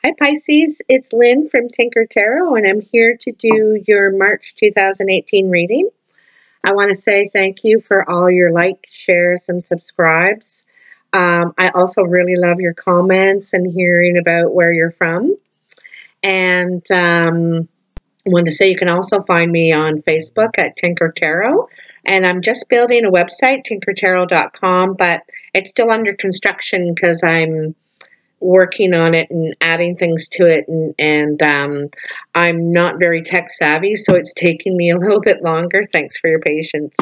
Hi Pisces, it's Lynn from Tinker Tarot, and I'm here to do your March 2018 reading. I want to say thank you for all your likes, shares, and subscribes. I also really love your comments and hearing about where you're from. And I want to say you can also find me on Facebook at Tinker Tarot. And I'm just building a website, tinkertarot.com, but it's still under construction because I'm working on it and adding things to it, and I'm not very tech savvy, so it's taking me a little bit longer. Thanks for your patience.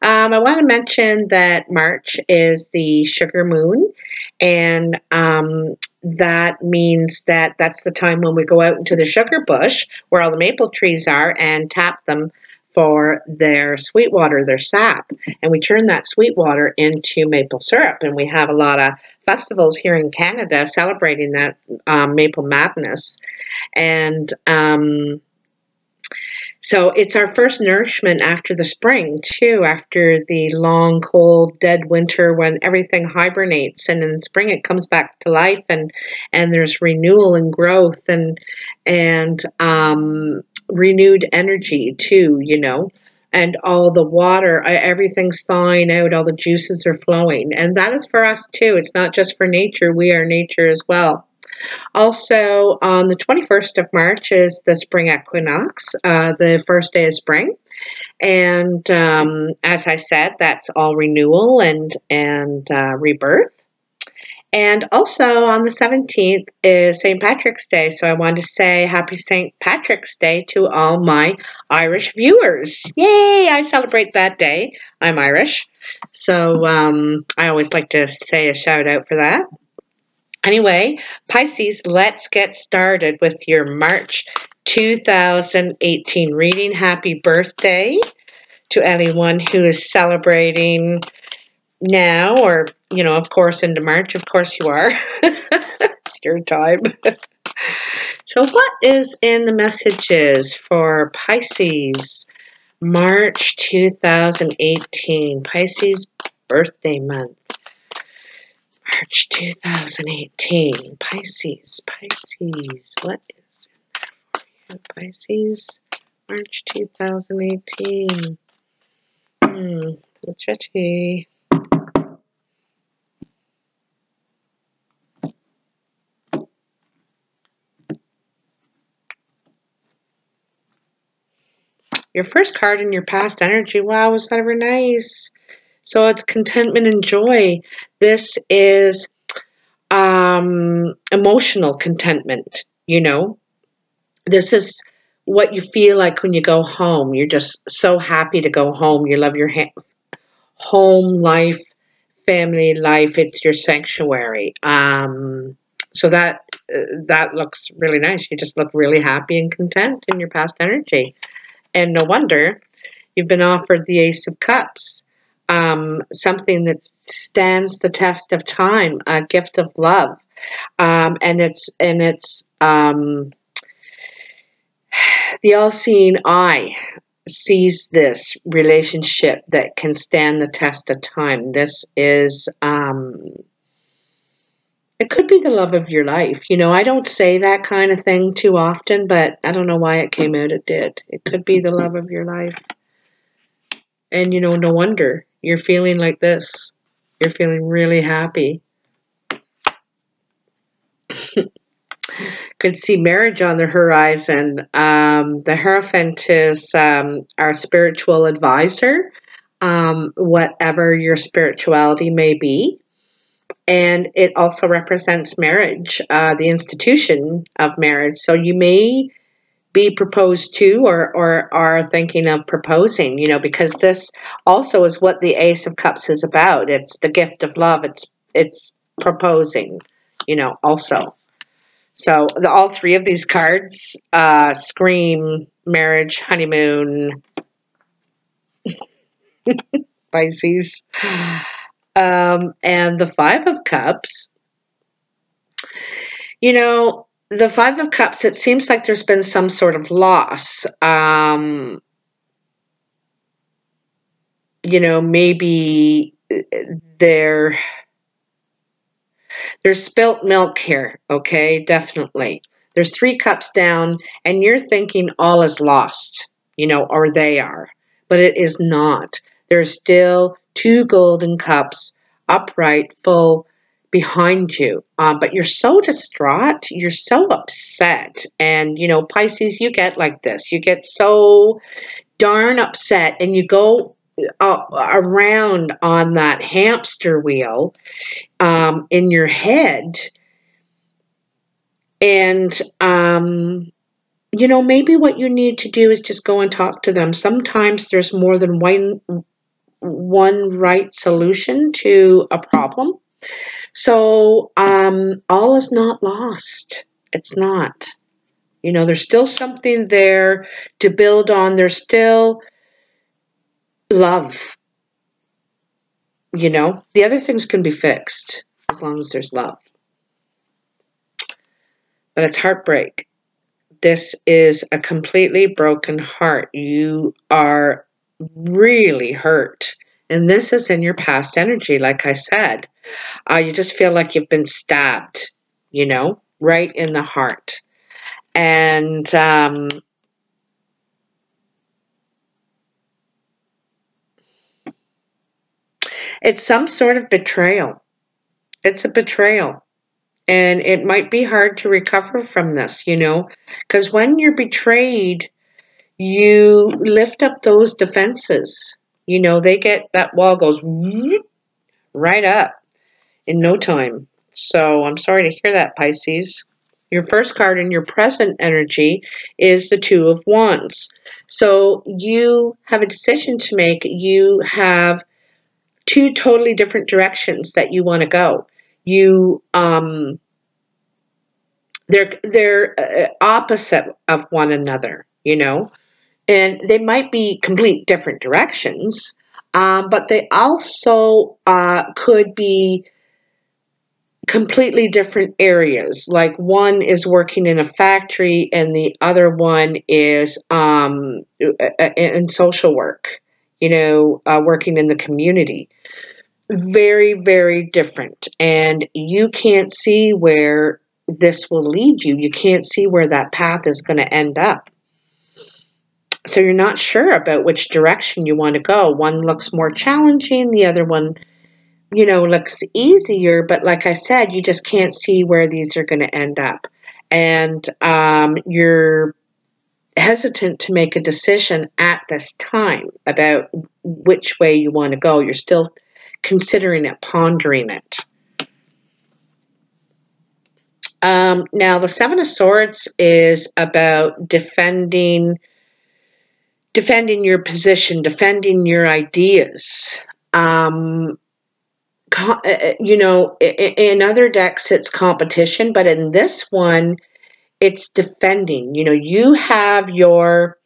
I want to mention that March is the sugar moon, and that means that that's the time when we go out into the sugar bush where all the maple trees are and tap them for their sweet water, their sap. And we turn that sweet water into maple syrup. And we have a lot of festivals here in Canada celebrating that maple madness. And so it's our first nourishment after the spring, too, after the long, cold, dead winter when everything hibernates. And in spring it comes back to life, and there's renewal and growth and renewed energy too, and all the water, everything's thawing out, all the juices are flowing. And that is for us too. It's not just for nature, we are nature as well. Also, on the 21st of March is the spring equinox, the first day of spring. And as I said, that's all renewal and rebirth. And also on the 17th is St. Patrick's Day. So I wanted to say happy St. Patrick's Day to all my Irish viewers. Yay! I celebrate that day. I'm Irish. So I always like to say a shout out for that. Anyway, Pisces, let's get started with your March 2018 reading. Happy birthday to anyone who is celebrating now, or of course into March. Of course you are. It's your time. So what is in the messages for Pisces March 2018, Pisces birthday month? March 2018, Pisces, what is in there for you, Pisces? March 2018. Let's see. Your first card in your past energy. Wow, was that ever nice? So it's contentment and joy. This is emotional contentment, This is what you feel like when you go home. You're just so happy to go home. You love your home life, family life. It's your sanctuary. So that looks really nice. You just look really happy and content in your past energy. And no wonder you've been offered the Ace of Cups, something that stands the test of time, a gift of love, and it's the all-seeing eye sees this relationship that can stand the test of time. This is it could be the love of your life. I don't say that kind of thing too often, but I don't know why it came out. It did. It could be the love of your life. And, no wonder you're feeling like this. You're feeling really happy. Could see marriage on the horizon. The Hierophant is our spiritual advisor, whatever your spirituality may be. And it also represents marriage, the institution of marriage. So you may be proposed to or are thinking of proposing, because this also is what the Ace of Cups is about. It's the gift of love. It's proposing, also. So all three of these cards scream marriage, honeymoon, Pisces. And the Five of Cups, the Five of Cups, it seems like there's been some sort of loss. Maybe There's spilt milk here, okay? Definitely. There's 3 cups down, and you're thinking all is lost, you know, or they are. But it is not. There's still 2 golden cups upright, full behind you. But you're so distraught. You're so upset. And, you know, Pisces, you get like this. You get so darn upset, and you go around on that hamster wheel in your head. And, you know, maybe what you need to do is just go and talk to them. Sometimes there's more than one right solution to a problem. So all is not lost. It's not. You know, there's still something there to build on. There's still love. You know, the other things can be fixed as long as there's love. But it's heartbreak. This is a completely broken heart. You are really hurt. And this is in your past energy, like I said. You just feel like you've been stabbed, you know, right in the heart. And it's some sort of betrayal. It's a betrayal. And it might be hard to recover from this, you know, because when you're betrayed, you lift up those defenses. You know, that wall goes right up in no time. So I'm sorry to hear that, Pisces. Your first card in your present energy is the 2 of Wands. So you have a decision to make. You have 2 totally different directions that you want to go. They're opposite of one another, you know, and they might be complete different directions, but they also could be completely different areas. Like one is working in a factory and the other one is in social work, you know, working in the community. Very, very different. And you can't see where this will lead you. You can't see where that path is going to end up. So you're not sure about which direction you want to go. One looks more challenging. The other one, you know, looks easier. But like I said, you just can't see where these are going to end up. And you're hesitant to make a decision at this time about which way you want to go. You're still considering it, pondering it. Now, the 7 of Swords is about defending your position, defending your ideas. You know, in other decks, it's competition, but in this one, it's defending. You know, you have your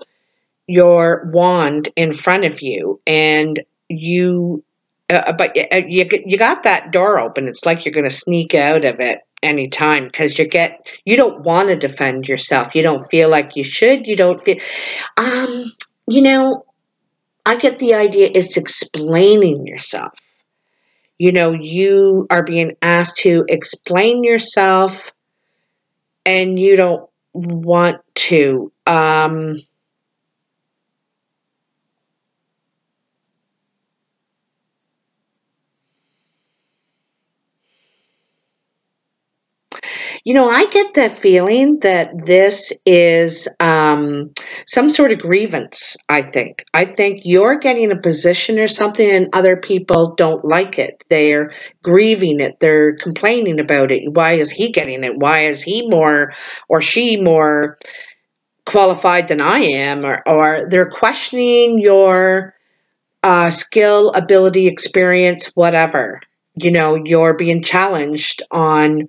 wand in front of you, and you got that door open. It's like you're going to sneak out of it anytime because you don't want to defend yourself. You don't feel like you should. You don't feel, you know, I get the idea it's explaining yourself. You know, you are being asked to explain yourself and you don't want to. You know, I get the feeling that this is some sort of grievance, I think. I think you're getting a position or something and other people don't like it. They're grieving it. They're complaining about it. Why is he getting it? Why is he more or she more qualified than I am? Or they're questioning your skill, ability, experience, whatever. You know, you're being challenged on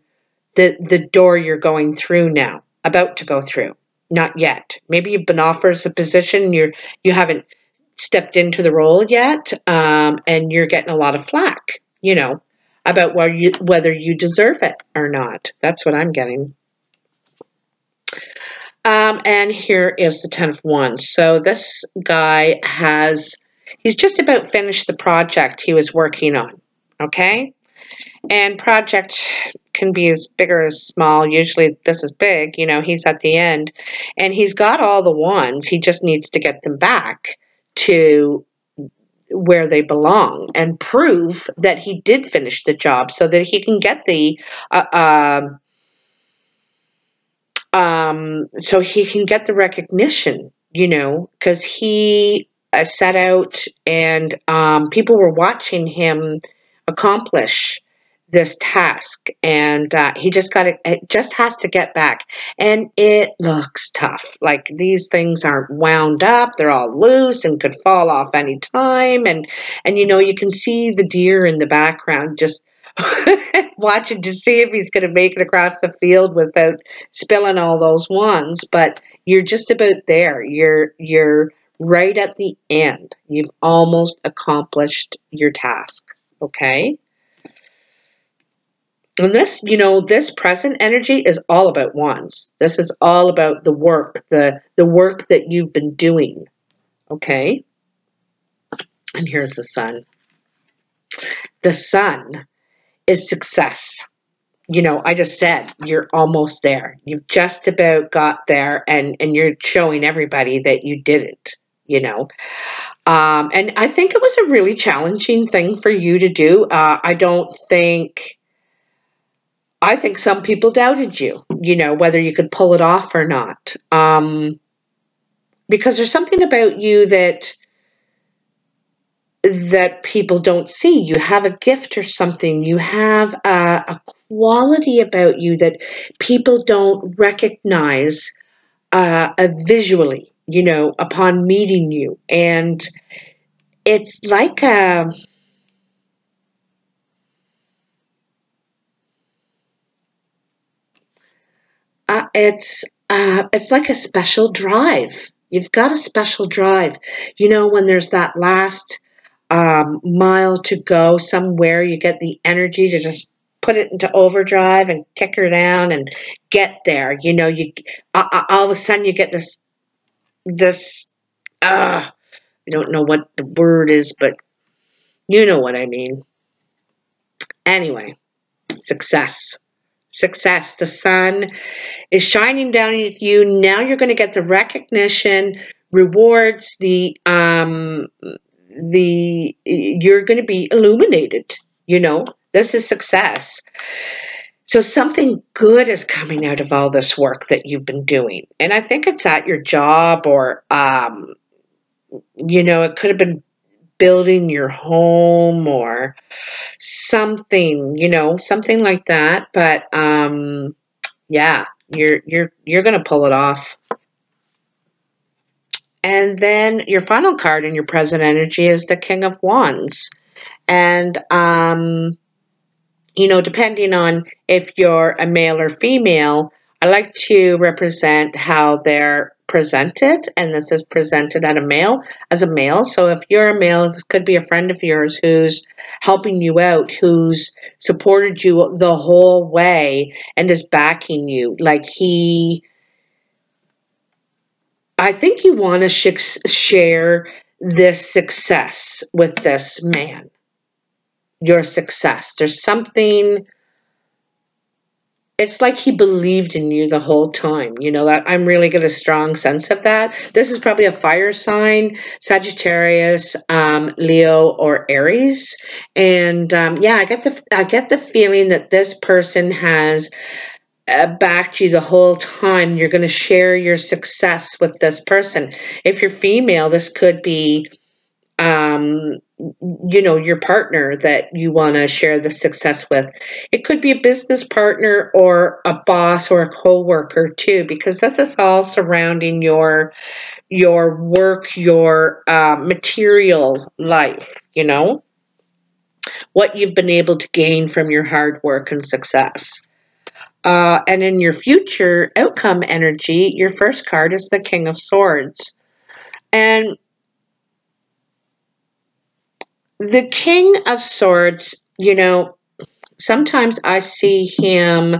the door you're going through now, about to go through. Not yet. Maybe you've been offered a position, you haven't stepped into the role yet, and you're getting a lot of flack, you know, about whether you deserve it or not. That's what I'm getting. And here is the 10 of Wands. So this guy he's just about finished the project he was working on, okay? And project can be as big or as small. Usually this is big, he's at the end and he's got all the ones. He just needs to get them back to where they belong and prove that he did finish the job so that he can get the recognition, because he set out and people were watching him accomplish this task, and it just has to get back, and it looks tough. Like, these things aren't wound up, they're all loose and could fall off any time, and you can see the deer in the background just watching to see if he's going to make it across the field without spilling all those ones. But you're just about there. You're right at the end. You've almost accomplished your task. Okay? And this present energy is all about ones. This is all about the work, the work that you've been doing. Okay? And here's the sun. The sun is success. I just said you're almost there. You've just about got there, and you're showing everybody that you did it, And I think it was a really challenging thing for you to do. I think some people doubted you, whether you could pull it off or not. Because there's something about you that people don't see. You have a gift or something. You have a quality about you that people don't recognize visually, upon meeting you. And it's like it's like a special drive. You've got a special drive. When there's that last mile to go somewhere, you get the energy to just put it into overdrive and kick her down and get there. All of a sudden you get this. I don't know what the word is, but you know what I mean. Anyway, success. Success. The sun is shining down at you. Now you're going to get the recognition, rewards, you're going to be illuminated. This is success. So something good is coming out of all this work that you've been doing. And I think it's at your job, or, it could have been building your home or something, something like that. But, yeah, you're going to pull it off. And then your final card in your present energy is the King of Wands. And, depending on if you're a male or female, I like to represent how they're presented. And this is presented as a male. So if you're a male, this could be a friend of yours who's helping you out, who's supported you the whole way and is backing you. I think you want to share this success with this man. Your success. There's something, it's like he believed in you the whole time. That I'm really getting a strong sense of that. This is probably a fire sign, Sagittarius, Leo, or Aries. And yeah, I get the feeling that this person has backed you the whole time. You're going to share your success with this person. If you're female, this could be your partner that you want to share the success with. It could be a business partner or a boss or a co-worker too, because this is all surrounding your work, your material life, what you've been able to gain from your hard work and success. And in your future outcome energy, your first card is the King of Swords. And the King of Swords, sometimes I see him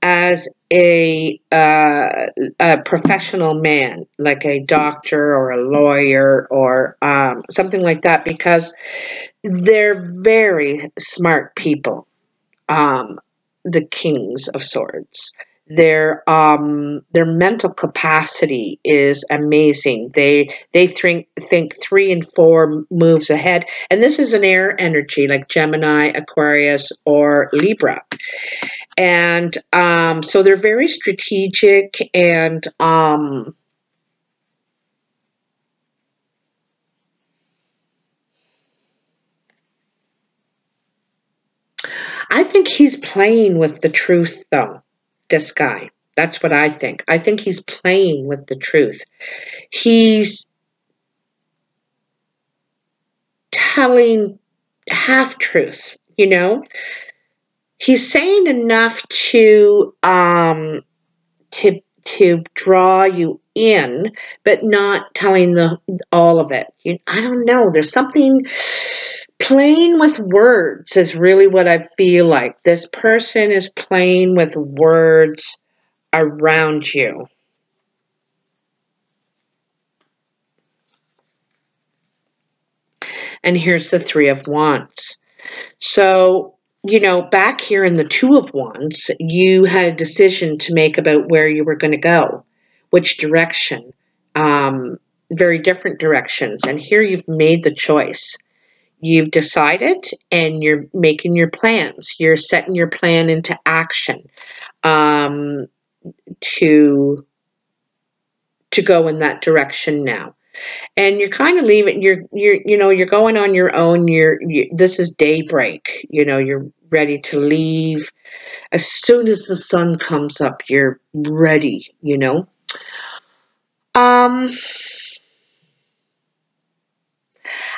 as a professional man, like a doctor or a lawyer or something like that, because they're very smart people. the Kings of Swords. Their mental capacity is amazing. They think 3 and 4 moves ahead, and this is an air energy like Gemini, Aquarius, or Libra. And so they're very strategic, and I think he's playing with the truth, though, this guy. That's what I think. I think he's playing with the truth. He's telling half-truths, you know? He's saying enough to draw you in, but not telling all of it. I don't know. There's something playing with words is really what I feel like. This person is playing with words around you. And here's the 3 of Wands. So, back here in the 2 of Wands, you had a decision to make about where you were going to go, which direction, very different directions. And here you've made the choice. You've decided, and you're making your plans. You're setting your plan into action to go in that direction now. And you're kind of leaving. You're going on your own. This is daybreak. You're ready to leave as soon as the sun comes up. You're ready.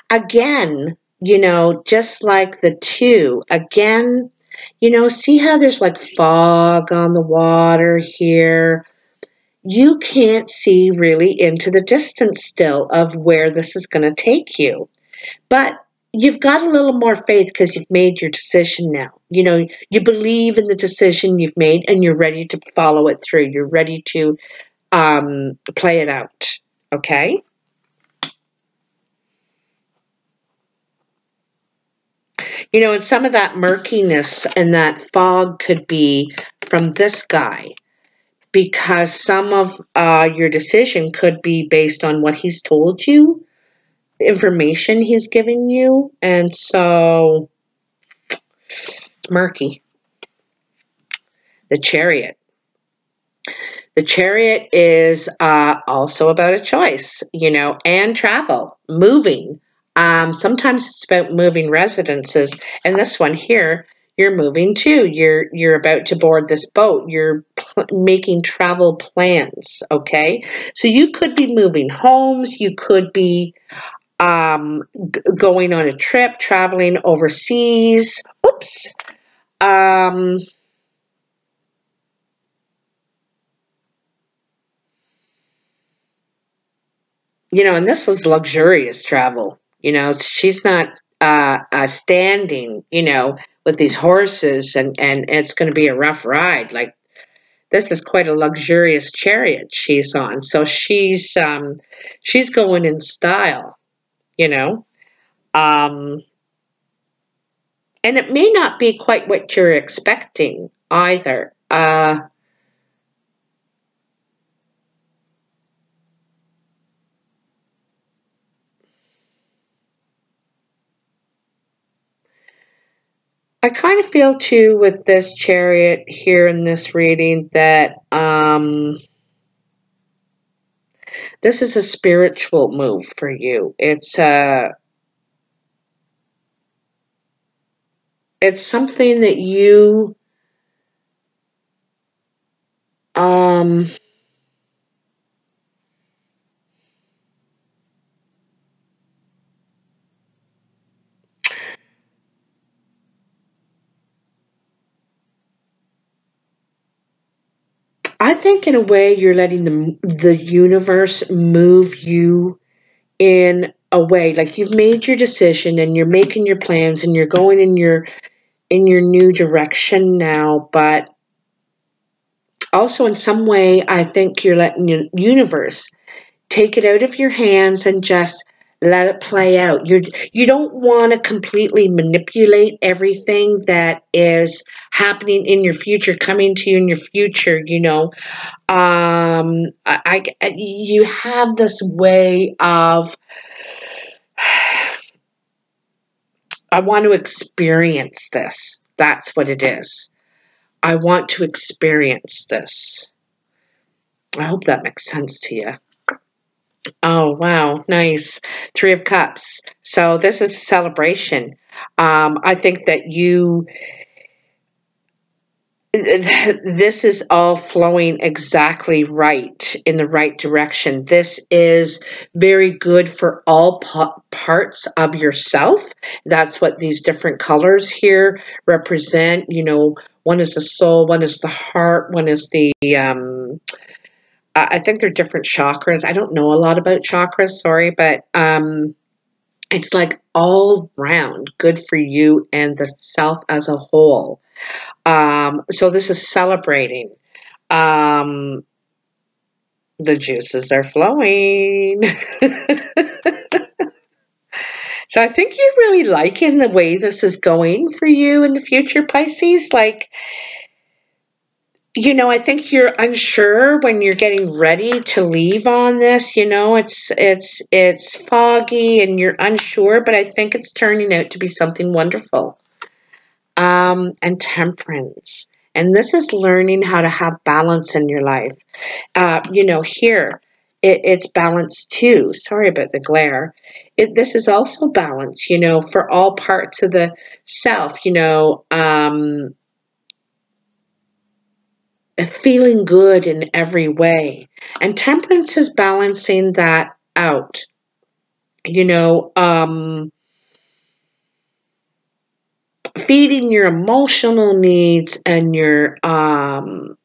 Again, just like the 2. Again, see how there's like fog on the water here. You can't see really into the distance still of where this is going to take you. But you've got a little more faith because you've made your decision now. You believe in the decision you've made, and you're ready to follow it through. You're ready to play it out. Okay? And some of that murkiness and that fog could be from this guy, because some of your decision could be based on what he's told you, information he's given you, and so it's murky. The Chariot. The Chariot is also about a choice, and travel, moving. Sometimes it's about moving residences, and this one here, you're moving too. You're about to board this boat. You're making travel plans, okay? So you could be moving homes. You could be going on a trip, traveling overseas. Oops. And this is luxurious travel. She's not standing, with these horses, and it's going to be a rough ride. Like, this is quite a luxurious chariot she's on. So she's going in style, and it may not be quite what you're expecting either. I kind of feel too with this Chariot here in this reading that this is a spiritual move for you. It's something that you I think in a way you're letting the universe move you in a way. Like, you've made your decision and you're making your plans and you're going in your new direction now, but also in some way I think you're letting the universe take it out of your hands and just Let it play out. You don't want to completely manipulate everything that is happening in your future, coming to you in your future, you know. You have this way of, I want to experience this. That's what it is. I want to experience this. I hope that makes sense to you. Oh, wow. Nice. Three of Cups. So this is a celebration. I think that this is all flowing exactly right in the right direction. This is very good for all parts of yourself. That's what these different colors here represent. You know, one is the soul, one is the heart, one is the I think they're different chakras. I don't know a lot about chakras, sorry, but it's like all round good for you and the self as a whole. So this is celebrating. The juices are flowing. So I think you're really liking the way this is going for you in the future, Pisces. Like, you know, I think you're unsure when you're getting ready to leave on this. You know, it's foggy and you're unsure, but I think it's turning out to be something wonderful. And temperance. And this is learning how to have balance in your life. You know, here it's balance too. Sorry about the glare. This is also balance, you know, for all parts of the self, you know, feeling good in every way. And temperance is balancing that out. You know, feeding your emotional needs and your and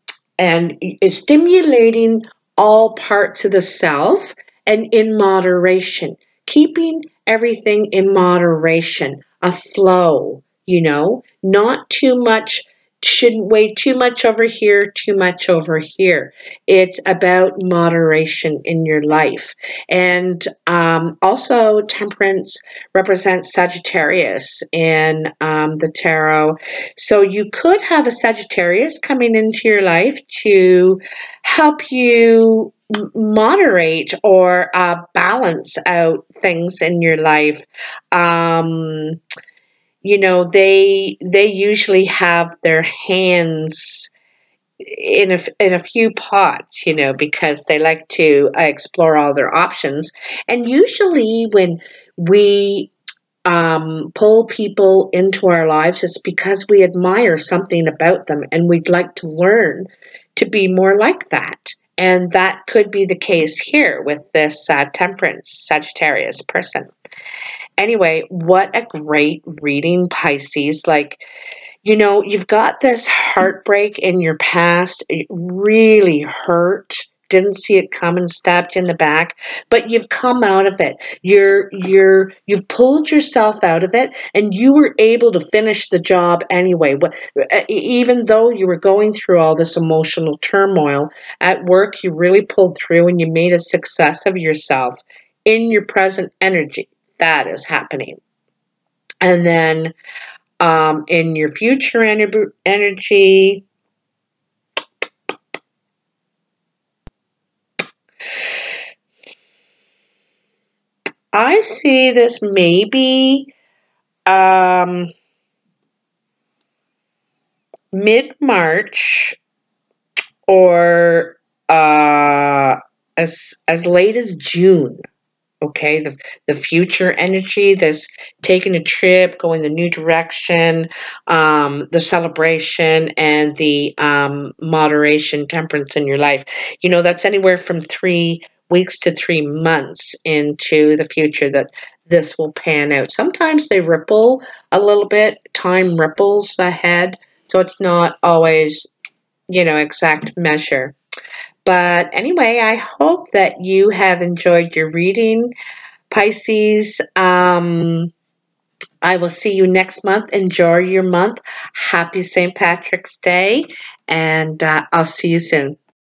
stimulating all parts of the self and in moderation, keeping everything in moderation, a flow, you know, not too much, shouldn't weigh too much over here, too much over here. It's about moderation in your life. And also temperance represents Sagittarius in the tarot. So you could have a Sagittarius coming into your life to help you moderate or balance out things in your life. You know, they usually have their hands in a few pots, you know, because they like to explore all their options. And usually when we pull people into our lives, it's because we admire something about them and we'd like to learn to be more like that. And that could be the case here with this temperance Sagittarius person. Anyway, what a great reading, Pisces. Like, you know, you've got this heartbreak in your past. It really hurt. Didn't see it coming, stabbed you in the back, but you've come out of it. You've pulled yourself out of it, and you were able to finish the job anyway. Even though you were going through all this emotional turmoil at work, you really pulled through, and you made a success of yourself in your present energy. That is happening. And then in your future energy, I see this maybe mid-March or as late as June. Okay, the future energy, this taking a trip, going a new direction, the celebration and the moderation, temperance in your life. You know, that's anywhere from 3 weeks to 3 months into the future that this will pan out. Sometimes they ripple a little bit, time ripples ahead, so it's not always, you know, exact measure. But anyway, I hope that you have enjoyed your reading, Pisces. I will see you next month. Enjoy your month. Happy St. Patrick's Day, and I'll see you soon.